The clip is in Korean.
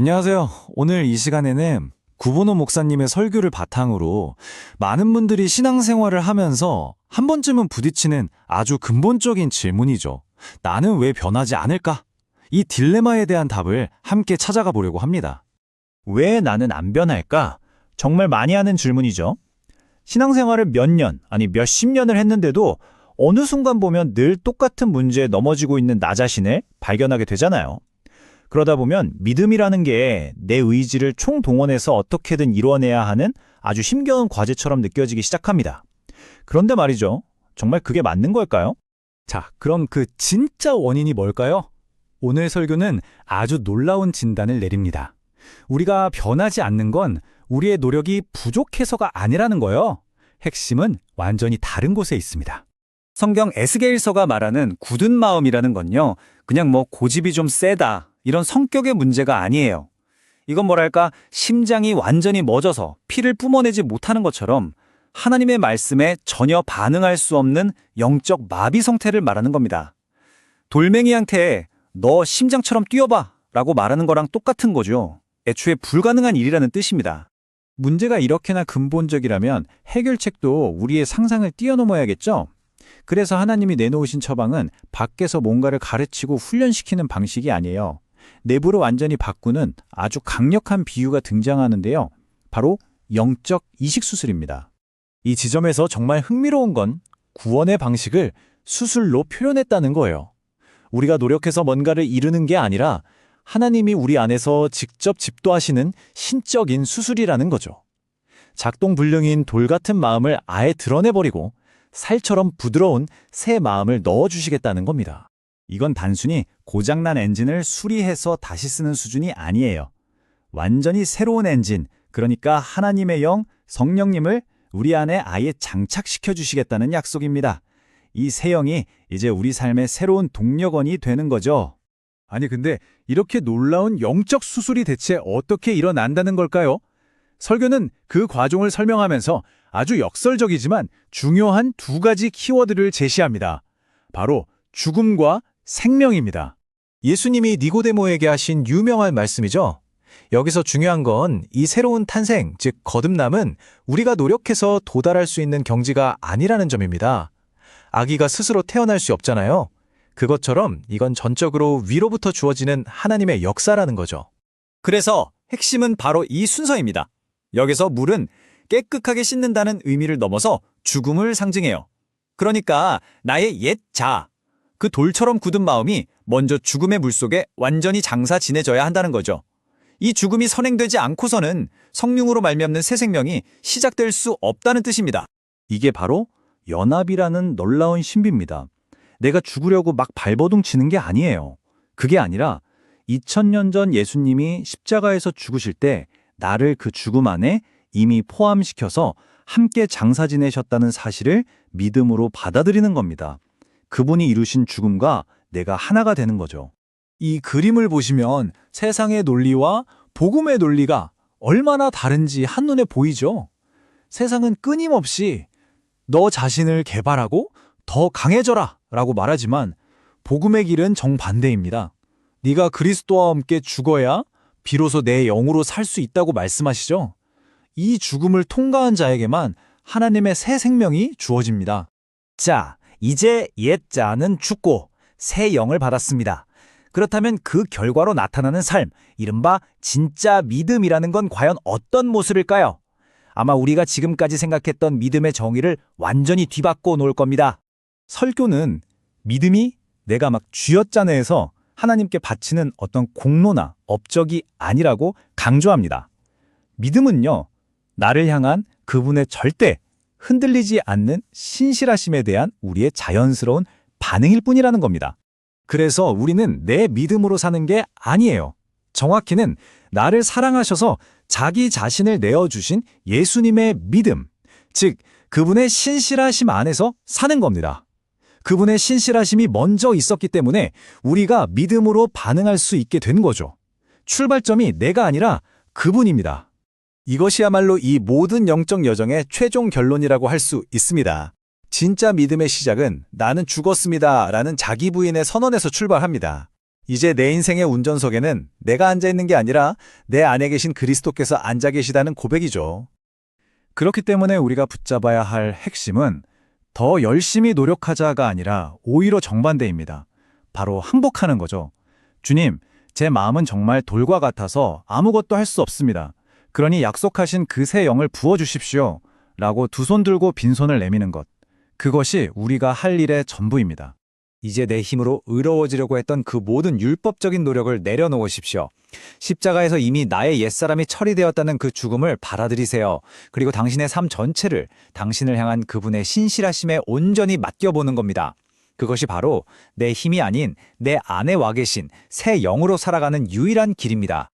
안녕하세요. 오늘 이 시간에는 구본호 목사님의 설교를 바탕으로 많은 분들이 신앙생활을 하면서 한 번쯤은 부딪히는 아주 근본적인 질문이죠. 나는 왜 변하지 않을까? 이 딜레마에 대한 답을 함께 찾아가 보려고 합니다. 왜 나는 안 변할까? 정말 많이 하는 질문이죠. 신앙생활을 몇 년, 아니 몇십 년을 했는데도 어느 순간 보면 늘 똑같은 문제에 넘어지고 있는 나 자신을 발견하게 되잖아요. 그러다 보면 믿음이라는 게 내 의지를 총동원해서 어떻게든 이뤄내야 하는 아주 힘겨운 과제처럼 느껴지기 시작합니다. 그런데 말이죠. 정말 그게 맞는 걸까요? 자, 그럼 그 진짜 원인이 뭘까요? 오늘 설교는 아주 놀라운 진단을 내립니다. 우리가 변하지 않는 건 우리의 노력이 부족해서가 아니라는 거예요. 핵심은 완전히 다른 곳에 있습니다. 성경 에스겔서가 말하는 굳은 마음이라는 건요, 그냥 고집이 좀 세다, 이런 성격의 문제가 아니에요. 이건 뭐랄까, 심장이 완전히 멎어서 피를 뿜어내지 못하는 것처럼 하나님의 말씀에 전혀 반응할 수 없는 영적 마비 상태를 말하는 겁니다. 돌멩이한테 너 심장처럼 뛰어봐 라고 말하는 거랑 똑같은 거죠. 애초에 불가능한 일이라는 뜻입니다. 문제가 이렇게나 근본적이라면 해결책도 우리의 상상을 뛰어넘어야겠죠? 그래서 하나님이 내놓으신 처방은 밖에서 뭔가를 가르치고 훈련시키는 방식이 아니에요. 내부를 완전히 바꾸는 아주 강력한 비유가 등장하는데요. 바로 영적 이식수술입니다. 이 지점에서 정말 흥미로운 건 구원의 방식을 수술로 표현했다는 거예요. 우리가 노력해서 뭔가를 이루는 게 아니라 하나님이 우리 안에서 직접 집도하시는 신적인 수술이라는 거죠. 작동불능인 돌 같은 마음을 아예 드러내버리고 살처럼 부드러운 새 마음을 넣어주시겠다는 겁니다. 이건 단순히 고장난 엔진을 수리해서 다시 쓰는 수준이 아니에요. 완전히 새로운 엔진, 그러니까 하나님의 영, 성령님을 우리 안에 아예 장착시켜 주시겠다는 약속입니다. 이 새 영이 이제 우리 삶의 새로운 동력원이 되는 거죠. 아니 근데 이렇게 놀라운 영적 수술이 대체 어떻게 일어난다는 걸까요? 설교는 그 과정을 설명하면서 아주 역설적이지만 중요한 두 가지 키워드를 제시합니다. 바로 죽음과 생명입니다. 예수님이 니고데모에게 하신 유명한 말씀이죠. 여기서 중요한 건 이 새로운 탄생, 즉 거듭남은 우리가 노력해서 도달할 수 있는 경지가 아니라는 점입니다. 아기가 스스로 태어날 수 없잖아요. 그것처럼 이건 전적으로 위로부터 주어지는 하나님의 역사라는 거죠. 그래서 핵심은 바로 이 순서입니다. 여기서 물은 깨끗하게 씻는다는 의미를 넘어서 죽음을 상징해요. 그러니까 나의 옛 자, 그 돌처럼 굳은 마음이 먼저 죽음의 물속에 완전히 장사 지내져야 한다는 거죠. 이 죽음이 선행되지 않고서는 성령으로 말미암는 새 생명이 시작될 수 없다는 뜻입니다. 이게 바로 연합이라는 놀라운 신비입니다. 내가 죽으려고 막 발버둥 치는 게 아니에요. 그게 아니라 2000년 전 예수님이 십자가에서 죽으실 때 나를 그 죽음 안에 이미 포함시켜서 함께 장사 지내셨다는 사실을 믿음으로 받아들이는 겁니다. 그분이 이루신 죽음과 내가 하나가 되는 거죠. 이 그림을 보시면 세상의 논리와 복음의 논리가 얼마나 다른지 한눈에 보이죠? 세상은 끊임없이 너 자신을 개발하고 더 강해져라 라고 말하지만 복음의 길은 정반대입니다. 네가 그리스도와 함께 죽어야 비로소 내 영으로 살 수 있다고 말씀하시죠? 이 죽음을 통과한 자에게만 하나님의 새 생명이 주어집니다. 자, 이제 옛 자는 죽고 새 영을 받았습니다. 그렇다면 그 결과로 나타나는 삶, 이른바 진짜 믿음이라는 건 과연 어떤 모습일까요? 아마 우리가 지금까지 생각했던 믿음의 정의를 완전히 뒤바꿔 놓을 겁니다. 설교는 믿음이 내가 막 쥐어짜내서 하나님께 바치는 어떤 공로나 업적이 아니라고 강조합니다. 믿음은요, 나를 향한 그분의 절대 흔들리지 않는 신실하심에 대한 우리의 자연스러운 반응일 뿐이라는 겁니다. 그래서 우리는 내 믿음으로 사는 게 아니에요. 정확히는 나를 사랑하셔서 자기 자신을 내어주신 예수님의 믿음, 즉 그분의 신실하심 안에서 사는 겁니다. 그분의 신실하심이 먼저 있었기 때문에 우리가 믿음으로 반응할 수 있게 된 거죠. 출발점이 내가 아니라 그분입니다. 이것이야말로 이 모든 영적 여정의 최종 결론이라고 할 수 있습니다. 진짜 믿음의 시작은 나는 죽었습니다 라는 자기 부인의 선언에서 출발합니다. 이제 내 인생의 운전석에는 내가 앉아 있는 게 아니라 내 안에 계신 그리스도께서 앉아 계시다는 고백이죠. 그렇기 때문에 우리가 붙잡아야 할 핵심은 더 열심히 노력하자가 아니라 오히려 정반대입니다. 바로 항복하는 거죠. 주님, 제 마음은 정말 돌과 같아서 아무것도 할 수 없습니다. 그러니 약속하신 그 새 영을 부어주십시오. 라고 두 손 들고 빈손을 내미는 것. 그것이 우리가 할 일의 전부입니다. 이제 내 힘으로 의로워지려고 했던 그 모든 율법적인 노력을 내려놓으십시오. 십자가에서 이미 나의 옛사람이 처리되었다는 그 죽음을 받아들이세요. 그리고 당신의 삶 전체를 당신을 향한 그분의 신실하심에 온전히 맡겨보는 겁니다. 그것이 바로 내 힘이 아닌 내 안에 와 계신 새 영으로 살아가는 유일한 길입니다.